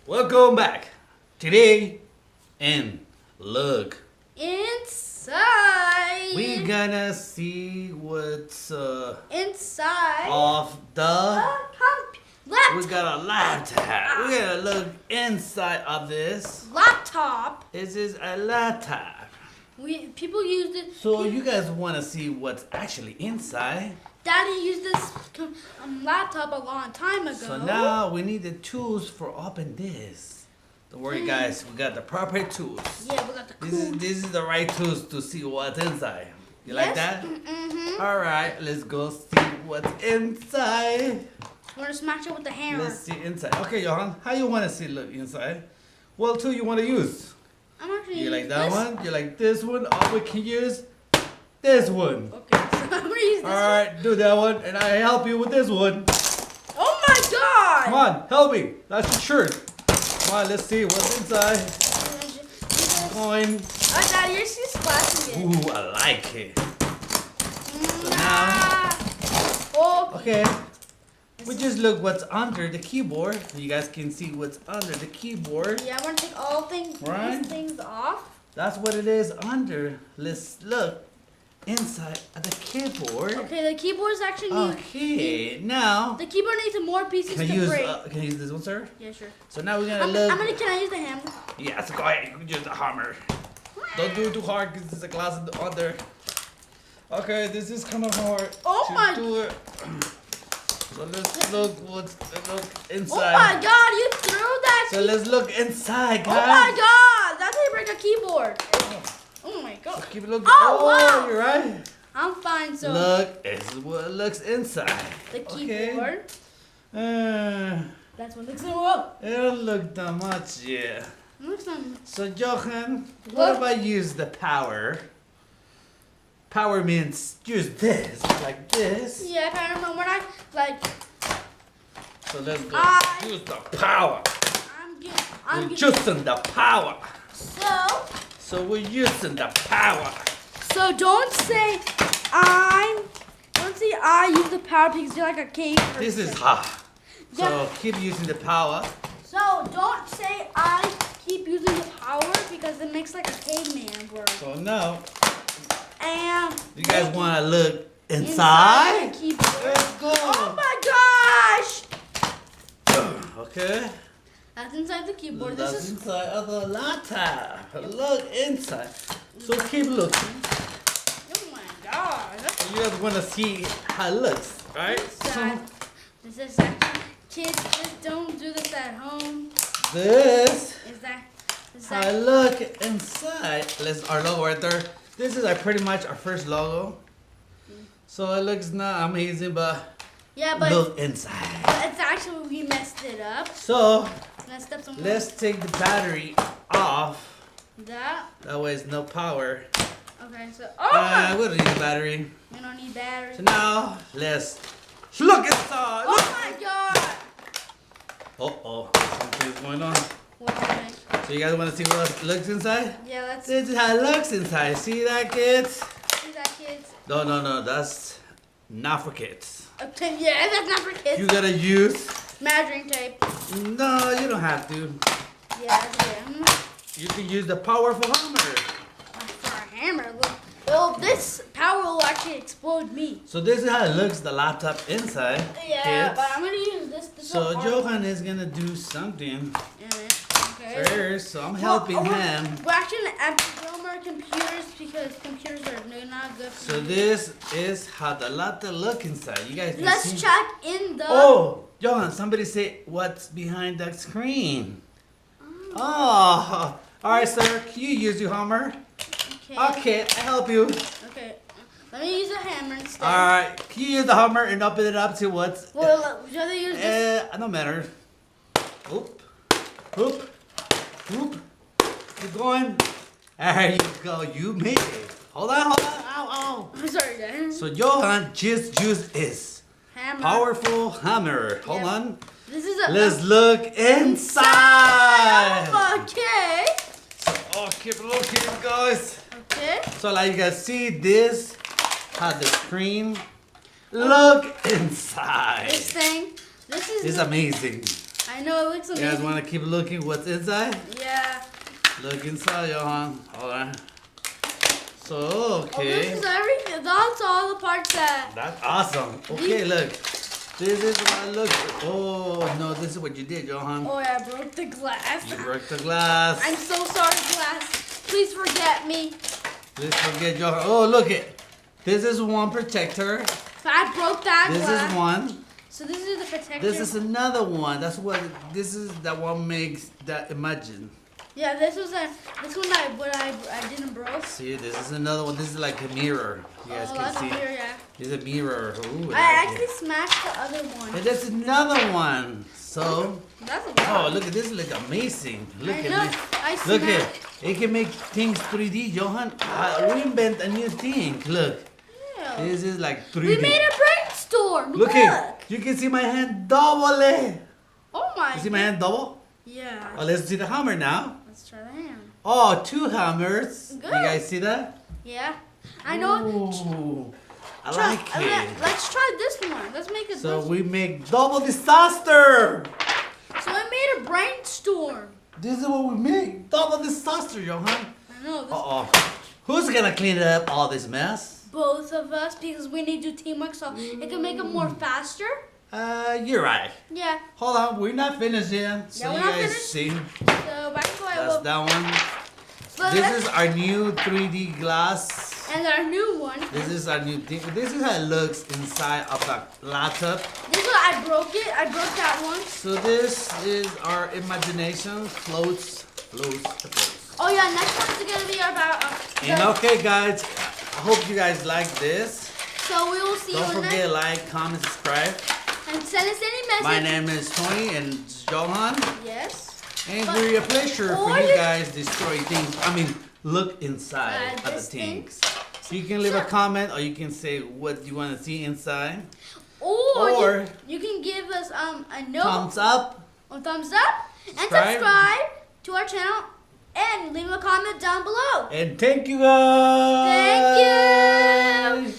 Welcome back. Today, and look, Inside. we gonna see what's Inside. of the. Laptop. We got a laptop. We gotta look inside of this. Laptop. This is a laptop. People used it. So you guys wanna see what's actually inside? Daddy used this laptop a long time ago. So now we need the tools for open this. Don't worry, guys. We got the proper tools. Yeah, we got the cool. This is the right tools to see what's inside. You like that? Mm-hmm. All right, let's go see what's inside. We're gonna smash it with the hammer. Let's see inside. Okay, Johan, how you want to see look inside? What tool you want to use? I'm actually You like use that this. one? You like this one? Or we can use this one. Okay, so I'm gonna use this All right, do that one, and I help you with this one. one. Oh my god! Come on, help me. That's the shirt. Come on, let's see what's inside. Going. Oh, Daddy, you're just splashing it. Ooh, I like it. Oh, Okay. We just look what's under the keyboard. You guys can see what's under the keyboard. yeah, I'm gonna take all things, Right. these things off. That's what it is under. Let's look inside of the keyboard. Okay, the keyboard's actually need. Okay, now The keyboard needs some more pieces can I to use break. can I use this one, sir? Yeah, sure. So now we're gonna look. Can I use the hammer? Yes, go ahead. You can use the hammer. Don't do it too hard because there's a glass under. Okay, this is kind of hard Oh to my- do it. So let's look what's inside. Oh my god, you threw that! So let's look inside, Oh guys. my god, that's how you break a keyboard. Oh my god. Keep it looking. Oh, wow. You're right. I'm fine, so Look, this is what it looks inside. the Okay. keyboard. That's what looks so well. It don't look that much, yeah. Looks like So, Johan, what What? if I use the power? Power means use this, like this. yeah, I don't know when I like So let's go. I- Use the power. I'm We're getting using the power. so So we're using the power. so don't say I use the power because you're like a cave person. This is hot. So Yeah. keep using the power. So don't say I keep using the power because it makes like a caveman word. So now, And you guys want to look the inside? keyboard. Let's go. Oh my gosh! Okay. That's inside the keyboard. That's This is inside of the laptop. Look inside. So keep looking. oh my god. That's You guys want to see how it looks, right? inside. This is actually kids just don't do this at home. This Is that I look inside. Let's our logo right there. This is pretty much our first logo. So it looks not amazing, but yeah, but look inside. it's actually we messed it up. So Messed up some let's take the battery off. that. That way it's no power. Okay, so oh We don't need the battery. we don't need battery. So now let's look inside. Oh Look. my god! Oh, something's going on. What's that? So you guys want to see what looks inside? Yeah, let's This is how it looks inside. See that, kids? see that, kids. No. That's not for kids. Okay, yeah, that's not for kids. You gotta use. Measuring tape. No, you don't have to. Yeah. You can use the powerful hammer. For a hammer, look. Well, this power will actually explode me. So this is how it looks, the laptop inside. Yeah, kids. but I'm gonna use this. So Johan is gonna do something Okay. first. So I'm helping him. We're actually gonna film our computers because computers are not good for So me. this is how the laptop look inside. You guys can Let's see. check in the. Oh, Johan, somebody say what's behind that screen. Oh, all right, sir. Can you use your hammer? Okay, I help you. Okay. Let me use a hammer instead. All right, can you use the hammer and open it up to what's? Well, would you rather use this? No matter. Oop, oop, oop. Keep going. There you go. You made it. Hold on. Ow. I'm sorry, Dad. So Johan just used his Hammer. powerful hammer. Hold Yeah. on. This is a. Let's look inside. Okay. Oh, keep looking, guys. Okay. So like you guys see, this has the screen. Look inside. This thing. This is. It's the- amazing. I know, it looks You amazing. guys want to keep looking what's inside? Yeah. Look inside, Johan. Hold on. So, Oh, okay. this is everything. That's all the parts that. That's awesome. Okay, look. This is what looks. Oh, no, this is what you did, Johan. Oh, yeah, I broke the glass. You broke the glass. I'm so sorry, glass. Please forget me. Please forget Johan. Oh, look it. This is one protector. I broke that This glass. is one. So this is the protector. This is another one. That's what. This is that one makes that imagine. Yeah, this one I didn't broke. See, this is another one. This is like a mirror. You guys Oh, can that's see. weird, yeah. It's a mirror. Ooh, I like actually it. smashed the other one. And there's another one. So, That's a oh, lot. look at this. Look amazing. Look I at know. this. I Look smashed. at it. Can make things 3D, Johan. We invent a new thing. Look. Yeah. This is like 3D. We made a brainstorm. Look it. You can see my hand double it. Oh my. You see my hand double? Yeah. Oh, let's see the hammer now. Let's try the hand. Oh, two hammers. Good. You guys see that? Yeah. I know. Ooh, I like it. Let's try this one. Let's make it. So this we make double disaster. So I made a brainstorm. This is what we make. Double disaster, Johan. I know. This, Uh-oh. Who's gonna clean up all this mess? both of us, because we need to do teamwork, so it can make it more faster. You're right. Yeah. Hold on, we're not finished yet. So Yeah, we're you not guys finished. see. So back to That's that one. But This let's- is our new 3D glass. and our new one. This is our new thing. This is how it looks inside of the laptop. This one I broke it. I broke that one. So this is our imagination floats. Oh yeah, next one's gonna be about. And okay, guys, I hope you guys like this. So we will see Don't you forget next. like, comment, subscribe. And send us any message. My name is Tony and Johan. Yes. And But- we're a pleasure for or you you- guys destroy things. I mean, look inside of the this things. So you can leave a So- comment or you can say what you want to see inside. Or Or- you can give us a note, Thumbs up. or thumbs up, and Subscribe. subscribe to our channel, and leave a comment down below. And thank you guys. Thank you.